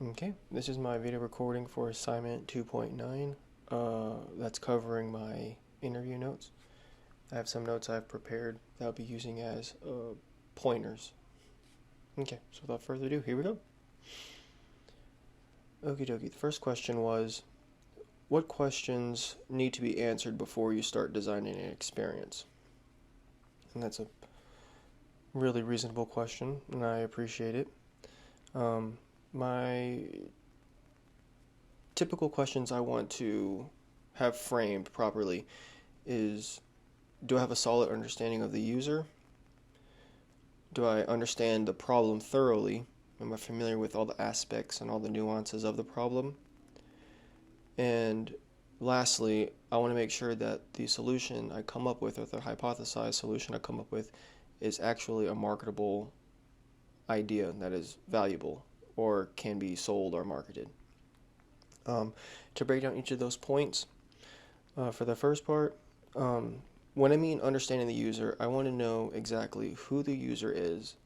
Okay, this is my video recording for assignment 2.9. That's covering my interview notes. I have some notes I've prepared that I'll be using as pointers. Okay, so without further ado, here we go. Okie dokie, the first question was, what questions need to be answered before you start designing an experience? And that's a really reasonable question, and I appreciate it. My typical questions I want to have framed properly is, do I have a solid understanding of the user? Do I understand the problem thoroughly? Am I familiar with all the aspects and all the nuances of the problem? And lastly, I want to make sure that the solution I come up with, or the hypothesized solution I come up with, is actually a marketable idea that is valuable or can be sold or marketed. To break down each of those points, for the first part, when I mean understanding the user, I want to know exactly who the user is.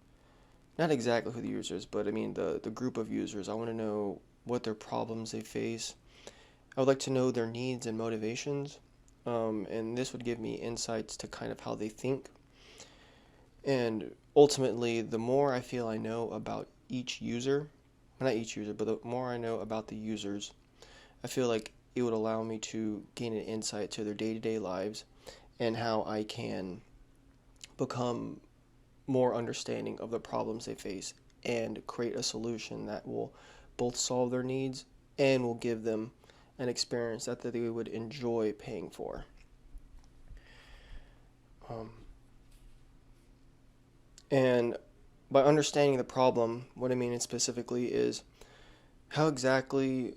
Not exactly who the user is, but I mean the group of users. I want to know what their problems they face. I would like to know their needs and motivations, and this would give me insights to kind of how they think. And ultimately, the more I feel I know about each user, not each user, but the more I know about the users, I feel like it would allow me to gain an insight to their day-to-day lives and how I can become more understanding of the problems they face and create a solution that will both solve their needs and will give them an experience that they would enjoy paying for. Um, and by understanding the problem, what I mean specifically is, how exactly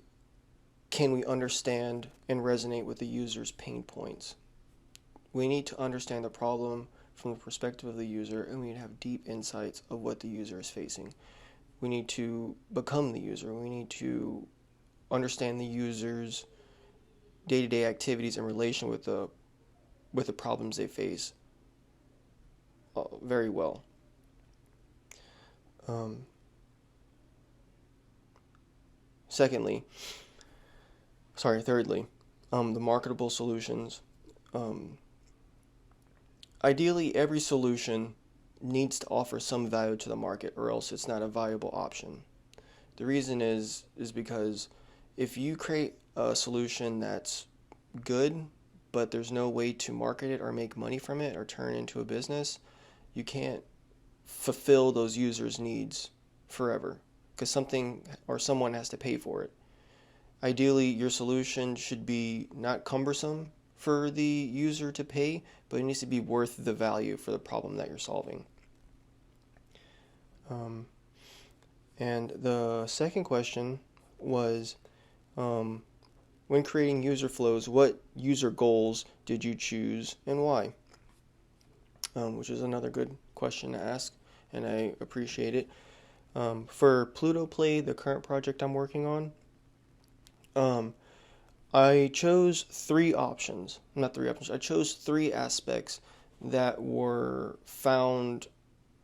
can we understand and resonate with the user's pain points? We need to understand the problem from the perspective of the user, and we need to have deep insights of what the user is facing. We need to become the user. We need to understand the user's day-to-day activities in relation with the problems they face very well. Um, secondly, thirdly, the marketable solutions. Um, Ideally, every solution needs to offer some value to the market, or else it's not a viable option. The reason is because if you create a solution that's good, but there's no way to market it or make money from it or turn it into a business, you can't fulfill those users' needs forever because something or someone has to pay for it. Ideally, your solution should be not cumbersome for the user to pay, but it needs to be worth the value for the problem that you're solving. Um, and the second question was, um, when creating user flows, what user goals did you choose and why? Which is another good question to ask, and I appreciate it. For Pluto Play, the current project I'm working on, um, I chose three options. Not three options. I chose three aspects that were found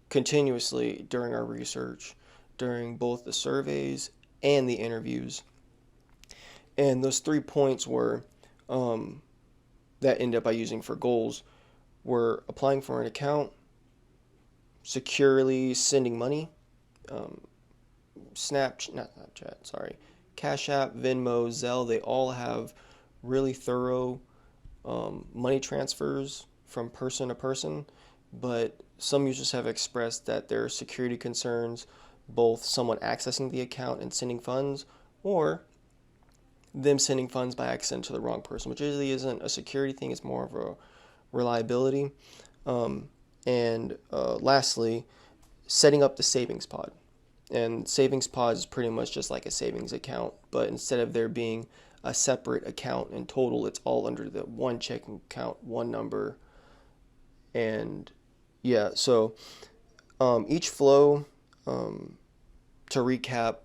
continuously during our research, during both the surveys and the interviews. And those 3 points were, um, that ended up by using for goals, were applying for an account, securely sending money, um, not Snapchat, sorry, Cash App, Venmo, Zelle, they all have really thorough money transfers from person to person, but some users have expressed that there are security concerns, both someone accessing the account and sending funds, or them sending funds by accident to the wrong person, which usually isn't a security thing, it's more of a reliability. And lastly, setting up the savings pod. And savings pod is pretty much just like a savings account, but instead of there being a separate account in total, it's all under the one checking account, one number. And yeah, so each flow, um, to recap,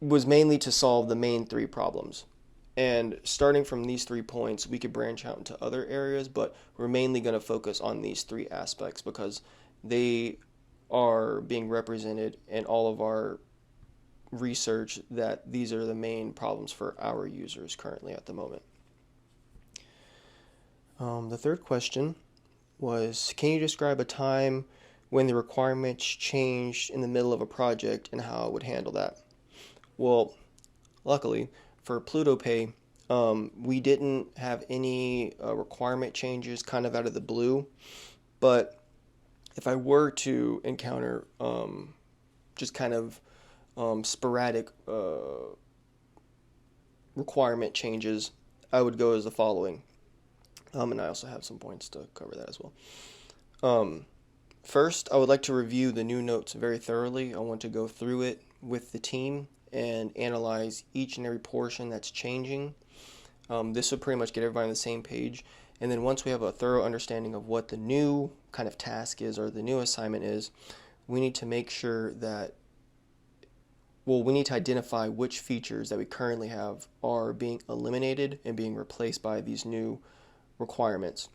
was mainly to solve the main three problems. And starting from these 3 points, we could branch out into other areas, but we're mainly going to focus on these three aspects because they are being represented in all of our research that these are the main problems for our users currently at the moment. The third question was, can you describe a time when the requirements changed in the middle of a project and how it would handle that? Well, luckily for PlutoPay, we didn't have any requirement changes kind of out of the blue, but if I were to encounter just kind of sporadic requirement changes, I would go as the following. And I also have some points to cover that as well. First, I would like to review the new notes very thoroughly. I want to go through it with the team and analyze each and every portion that's changing. This would pretty much get everybody on the same page. And then once we have a thorough understanding of what the new kind of task is or the new assignment is, we need to make sure that, we need to identify which features that we currently have are being eliminated and being replaced by these new requirements.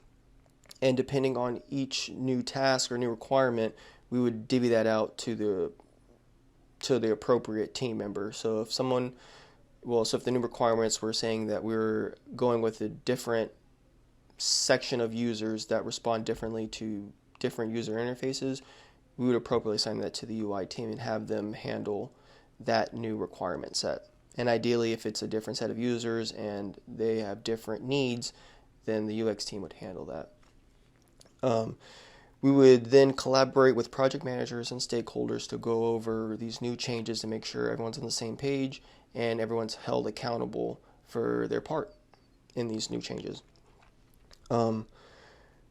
And depending on each new task or new requirement, we would divvy that out to the appropriate team member. So if if the new requirements were saying that we're going with a different section of users that respond differently to different user interfaces, we would appropriately assign that to the UI team and have them handle that new requirement set. And ideally, if it's a different set of users and they have different needs, then the UX team would handle that. We would then collaborate with project managers and stakeholders to go over these new changes to make sure everyone's on the same page and everyone's held accountable for their part in these new changes. To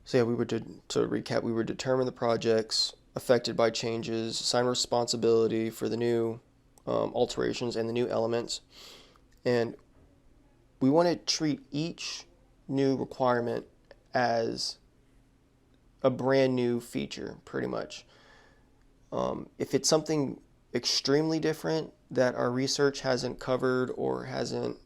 recap, we would determine the projects affected by changes, assign responsibility for the new alterations and the new elements, and we want to treat each new requirement as a brand new feature, pretty much. If it's something extremely different that our research hasn't covered or hasn't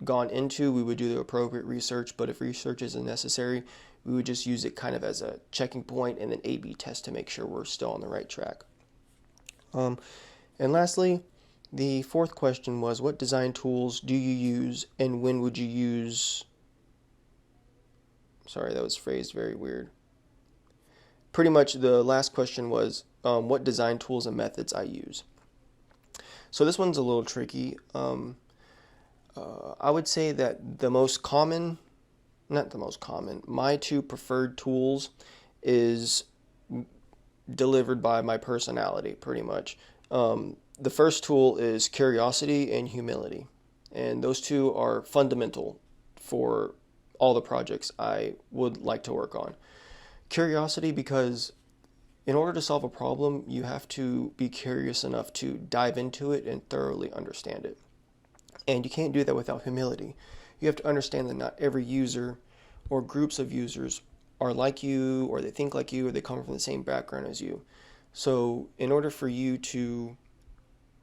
gone into, we would do the appropriate research. But if research isn't necessary, we would just use it kind of as a checking point and then A/B test to make sure we're still on the right track. And lastly, the fourth question was, what design tools do you use and when would you use... Sorry, that was phrased very weird. Pretty much the last question was what design tools and methods I use. So this one's a little tricky. I would say that my two preferred tools is delivered by my personality, pretty much. The first tool is curiosity and humility. And those two are fundamental for all the projects I would like to work on. Curiosity, because in order to solve a problem, you have to be curious enough to dive into it and thoroughly understand it. And you can't do that without humility. You have to understand that not every user or groups of users are like you, or they think like you, or they come from the same background as you. So in order for you to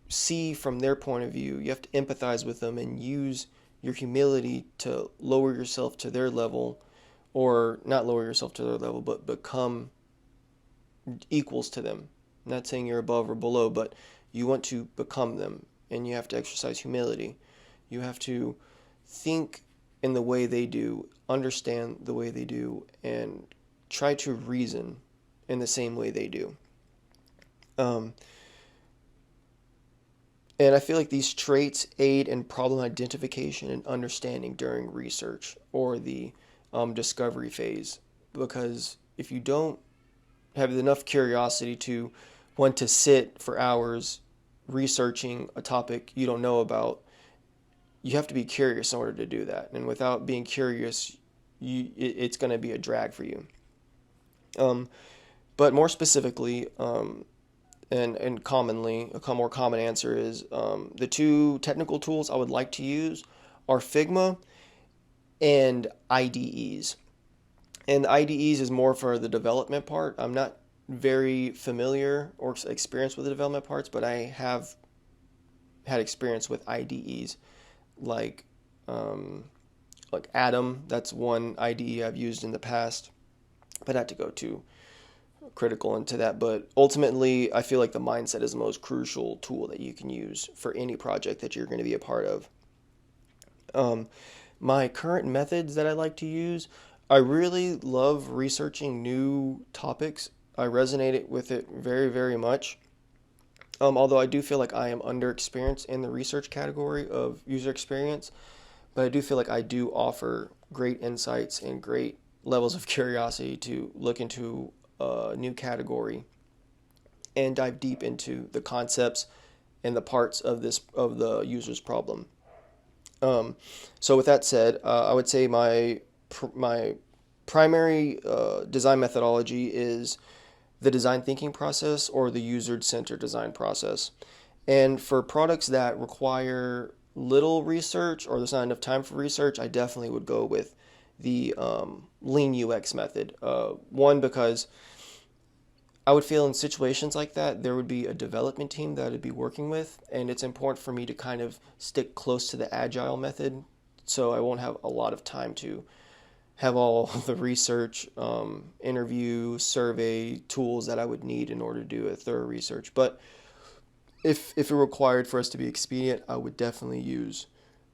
see from their point of view, you have to empathize with them and use your humility to lower yourself to their level, or not lower yourself to their level, but become equals to them. I'm not saying you're above or below, but you want to become them, and you have to exercise humility. You have to think in the way they do, understand the way they do, and try to reason in the same way they do. And I feel like these traits aid in problem identification and understanding during research or the discovery phase. Because if you don't have enough curiosity to want to sit for hours researching a topic you don't know about, you have to be curious in order to do that. And without being curious, it's going to be a drag for you. But more specifically, and commonly, a more common answer is the two technical tools I would like to use are Figma and IDEs. And IDEs is more for the development part. I'm not very familiar or experienced with the development parts, but I have had experience with IDEs like Atom. That's one IDE I've used in the past, but not to go too critical into that, but ultimately, I feel like the mindset is the most crucial tool that you can use for any project that you're going to be a part of. Um, my current methods that I like to use, I really love researching new topics. I resonate with it very, very much. Although I do feel like I am underexperienced in the research category of user experience, but I do feel like I do offer great insights and great levels of curiosity to look into a new category and dive deep into the concepts and the parts of the user's problem. Um, so with that said, I would say my primary design methodology is the design thinking process or the user-centered design process. And for products that require little research or there's not enough time for research, I definitely would go with the lean UX method. One, because I would feel in situations like that, there would be a development team that I'd be working with, and it's important for me to kind of stick close to the agile method so I won't have a lot of time to have all the research, interview, survey tools that I would need in order to do a thorough research. But if it required for us to be expedient, I would definitely use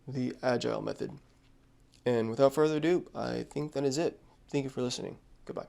the agile method. And without further ado, I think that is it. Thank you for listening. Goodbye.